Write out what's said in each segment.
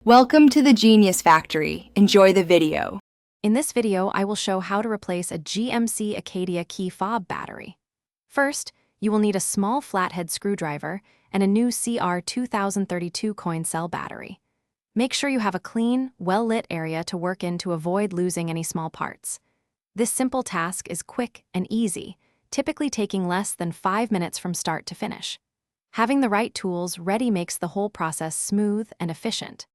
Welcome to the Genius Factory. Enjoy the video. In this video, I will show how to replace a GMC Acadia key fob battery. First, you will need a small flathead screwdriver and a new CR2032 coin cell battery. Make sure you have a clean, well-lit area to work in to avoid losing any small parts. This simple task is quick and easy, typically taking less than 5 minutes from start to finish. Having the right tools ready makes the whole process smooth and efficient.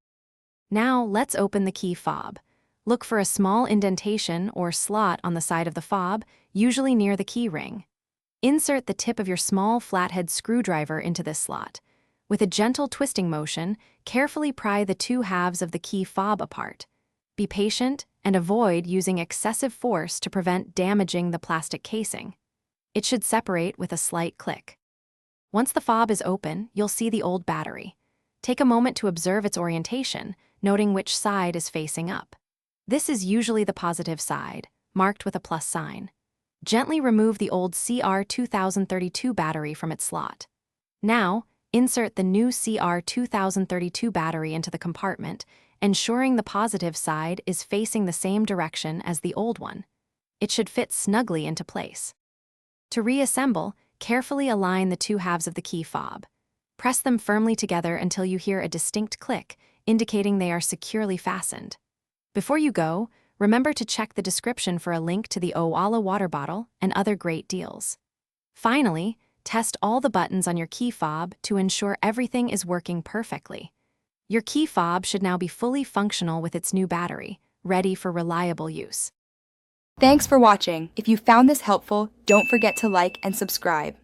Now, let's open the key fob. Look for a small indentation or slot on the side of the fob, usually near the key ring. Insert the tip of your small flathead screwdriver into this slot. With a gentle twisting motion, carefully pry the two halves of the key fob apart. Be patient and avoid using excessive force to prevent damaging the plastic casing. It should separate with a slight click. Once the fob is open, you'll see the old battery. Take a moment to observe its orientation, noting which side is facing up. This is usually the positive side, marked with a plus sign. Gently remove the old CR2032 battery from its slot. Now, insert the new CR2032 battery into the compartment, ensuring the positive side is facing the same direction as the old one. It should fit snugly into place. To reassemble, carefully align the two halves of the key fob. Press them firmly together until you hear a distinct click, indicating they are securely fastened. Before you go, remember to check the description for a link to the Owala water bottle and other great deals. Finally, test all the buttons on your key fob to ensure everything is working perfectly. Your key fob should now be fully functional with its new battery, ready for reliable use. Thanks for watching. If you found this helpful, don't forget to like and subscribe.